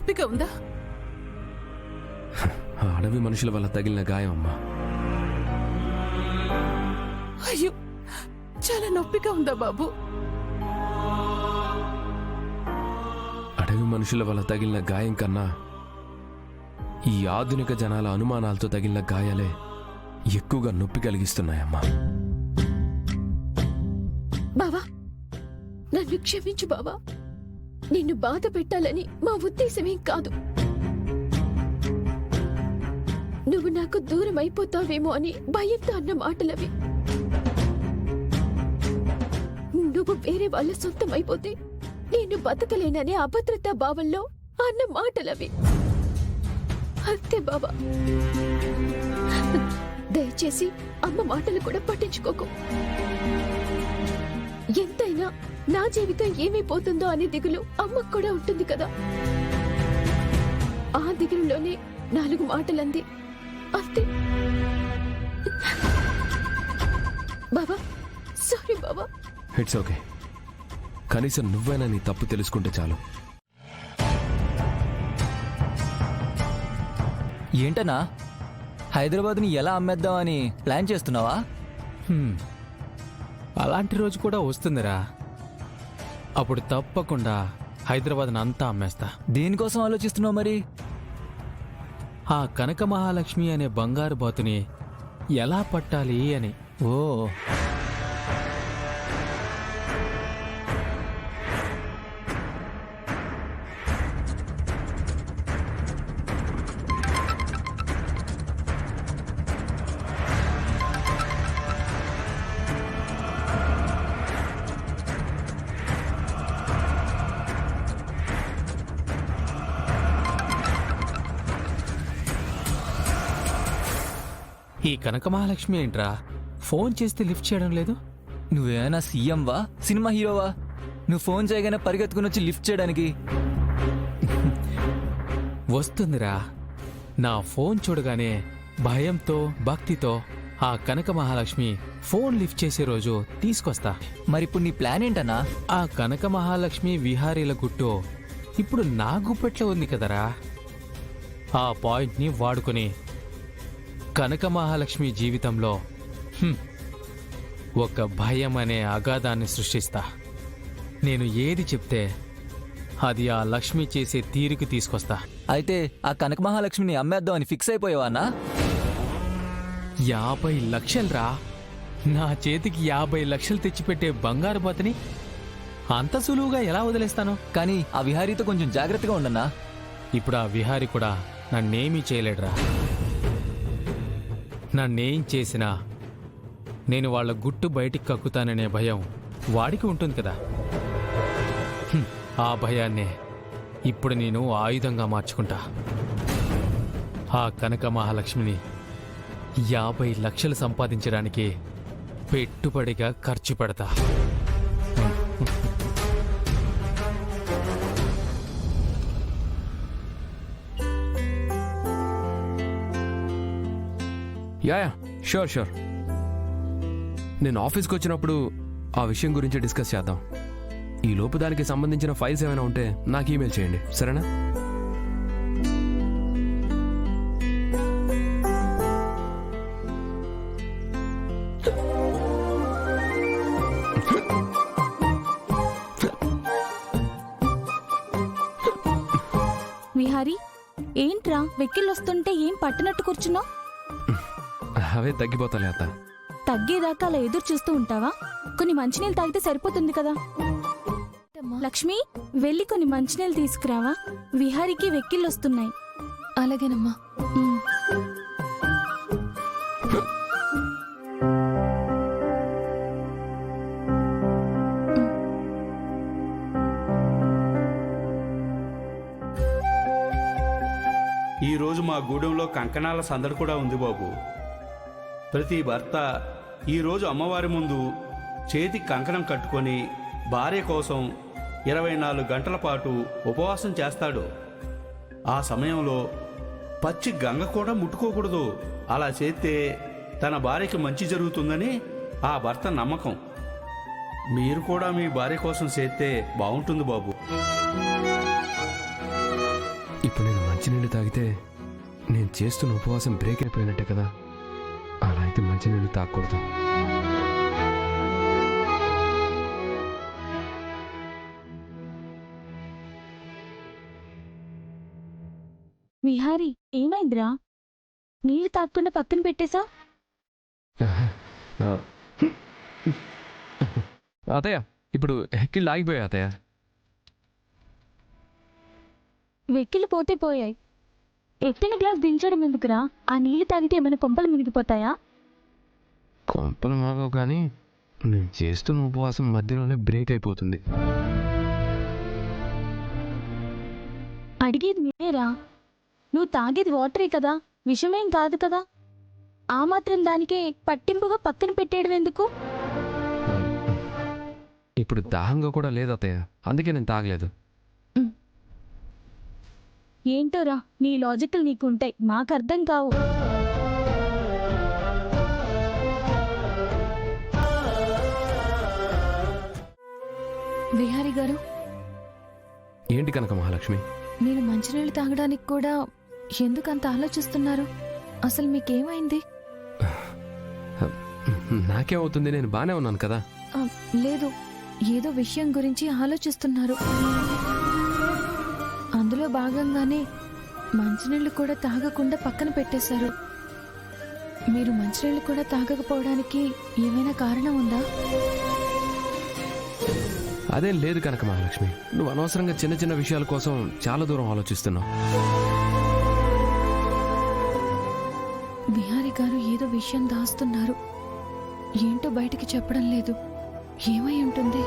నొప్పిగా ఉందా? అడవి మనుషుల వల్ల తగిలిన గాయం అమ్మా. అయ్యో, చాలా నొప్పిగా ఉందా బాబు? అడవి మనుషుల వల్ల తగిలిన గాయం కన్నా ఈ ఆధునిక జనాల అనుమానాలతో తగిలిన గాయాలే ఎక్కువగా నొప్పి కలిగిస్తున్నాయమ్మా. బావా, నన్ను క్షమించు బావా. నిన్ను బాధ పెట్టాలని మా ఉద్దేశమేం కాదు. నువ్వు నాకు దూరం అయిపోతావేమో అని భయంతో అన్న మాటలవి. నువ్వు వేరే వాళ్ళ సొంతం అయిపోతే నేను బతకలేననే అభద్రతా భావంలో అన్న మాటలవి. అంతే బావా. దయచేసి అమ్మ మాటలు కూడా పట్టించుకోకు. ఎంతైనా నా జీవితం ఏమైపోతుందో అనే దిగులు అమ్మకు కూడా ఉంటుంది కదా. ఆ దిగులులోనే 4 మాటలంది, అంతే. బాబా, సారీ బాబా. It's okay. కనీసం నువ్వైనా నీ తప్పు తెలుసుకుంటే చాలు. ఏంటన్నా, హైదరాబాద్ని ఎలా అమ్మేద్దామని ప్లాన్ చేస్తున్నావా? అలాంటి రోజు కూడా వస్తుందిరా. అప్పుడు తప్పకుండా హైదరాబాద్ని అంతా అమ్మేస్తా. దేనికోసం ఆలోచిస్తున్నావు మరి? ఆ కనక మహాలక్ష్మి అనే బంగారు బాతుని ఎలా పట్టాలి అని. ఓ, ఈ కనక మహాలక్ష్మి ఏంట్రా, ఫోన్ చేస్తే లిఫ్ట్ చేయడం లేదు? నువ్వేమైనా సీఎంవా, సినిమా హీరోవా? నువ్వు ఫోన్ చేయగానే పరిగెత్తుకుని వచ్చి లిఫ్ట్ చేయడానికి? వస్తుందిరా. నా ఫోన్ చూడగానే భయంతో భక్తితో ఆ కనక మహాలక్ష్మి ఫోన్ లిఫ్ట్ చేసే రోజు తీసుకొస్తా. మరిప్పుడు నీ ప్లాన్ ఏంటన్నా? ఆ కనక మహాలక్ష్మి విహారీల గుట్టు ఇప్పుడు నా గుప్పెట్లో ఉంది కదరా. ఆ పాయింట్ని వాడుకొని కనక మహాలక్ష్మి జీవితంలో ఒక భయం అనే అగాధాన్ని సృష్టిస్తా. నేను ఏది చెప్తే అది ఆ లక్ష్మి చేసే తీరుకు తీసుకొస్తా. అయితే ఆ కనక మహాలక్ష్మిని అమ్మేద్దామని ఫిక్స్ అయిపోయావా అన్నా? 50 లక్షలరా. నా చేతికి 50 లక్షలు తెచ్చిపెట్టే బంగారు బాతుని అంత సులువుగా ఎలా వదిలేస్తాను? కానీ ఆ విహారీతో కొంచెం జాగ్రత్తగా ఉండన్నా. ఇప్పుడు ఆ విహారీ కూడా నన్నేమీ చేయలేడురా. నన్నేం చేసినా నేను వాళ్ళ గుట్టు బయటికి కక్కుతాననే భయం వాడికి ఉంటుంది కదా. ఆ భయాన్నే ఇప్పుడు నేను ఆయుధంగా మార్చుకుంటా. ఆ కనక మహాలక్ష్మిని 50 లక్షలు సంపాదించడానికి పెట్టుబడిగా ఖర్చు పెడతా. Yeah, sure. నేను ఆఫీస్కి వచ్చినప్పుడు ఆ విషయం గురించి డిస్కస్ చేద్దాం. ఈ లోపు దానికి సంబంధించిన ఫైల్స్ ఏమైనా ఉంటే నాకు ఈమెయిల్ చేయండి, సరేనా? విహారీ, ఏంట్రా వెక్కిళ్ళొస్తుంటే ఏం పట్టనట్టు కూర్చున్నావు? అవే తగ్గిపోతాలే అత్త. తగ్గేదాకా అలా ఎదురు చూస్తూ ఉంటావా? కొన్ని మంచినీళ్ళు తాగితే సరిపోతుంది కదా. లక్ష్మి, వెళ్ళి కొన్ని మంచినీళ్ళు తీసుకురావా? విహారీకి వెక్కిళ్ళొస్తున్నాయి. అలాగేనమ్మా. ఈరోజు మా గూడెంలో కంకణాల సందడి కూడా ఉంది బాబు. ప్రతి భర్త ఈరోజు అమ్మవారి ముందు చేతికి కంకణం కట్టుకొని భార్య కోసం 24 గంటల పాటు ఉపవాసం చేస్తాడు. ఆ సమయంలో పచ్చి గంగ కూడా ముట్టుకోకూడదు. అలా చేస్తే తన భార్యకి మంచి జరుగుతుందని ఆ భర్త నమ్మకం. మీరు కూడా మీ భార్య కోసం చేస్తే బాగుంటుంది బాబు. మంచినీళ్ళు తాగితే నేను చేస్తున్న ఉపవాసం బ్రేక్ అయిపోయినట్టే కదా. అలా అయితే మంచినీళ్ళు తాగకూడదు. విహారీ ఏమైందిరా? నీళ్ళు తాగకుండా పక్కన పెట్టేశా? అతయ్య, ఇప్పుడు ఎక్కిళ్ళు ఆగిపోయా అతయ్య. వెక్కిలు పోతే పోయాయి. ఎత్తిన గ్లాస్ దించడం ఎందుకురా? ఆ నీళ్లు తాగితే ఏమైనా కొంపలు మునిగిపోతాయా? కొంపలు మాగవు కానీ నేను చేస్తున్న ఉపవాసం మధ్యలోనే బ్రేక్ అయిపోతుంది. అడిగేది నేనేరా. నువ్వు తాగేది వాటరే కదా, విషమేం కాదు కదా. ఆ మాత్రం దానికే పట్టింపుగా పక్కన పెట్టేయడం ఎందుకు? ఇప్పుడు దాహంగా కూడా లేదు అతయ్య, అందుకే నేను తాగలేదు. ఏంటోరా నీ లాజిక్లు నీకుంటాయి, మాకు అర్థం కావు. విహారీ గారు, ఏంటి కనక మహాలక్ష్మి? నేను మంచినీళ్ళు తాగడానికి కూడా ఎందుకంత ఆలోచిస్తున్నారు? అసలు మీకేమైంది? నాకేమవుతుంది, నేను బానే ఉన్నాను కదా. లేదు, ఏదో విషయం గురించి ఆలోచిస్తున్నారు. అందులో భాగంగానే మంచినీళ్ళు కూడా తాగకుండా పక్కన పెట్టేశారు. మీరు మంచినీళ్ళు కూడా తాగకపోవడానికి ఏమైనా కారణం ఉందా? అదేం లేదు కనక మహాలక్ష్మి, నువ్వు అనవసరంగా చిన్న చిన్న విషయాల కోసం చాలా దూరం ఆలోచిస్తున్నావు. విహారీ గారు ఏదో విషయం దాస్తున్నారు. ఏంటో బయటికి చెప్పడం లేదు. ఏమై ఉంటుంది?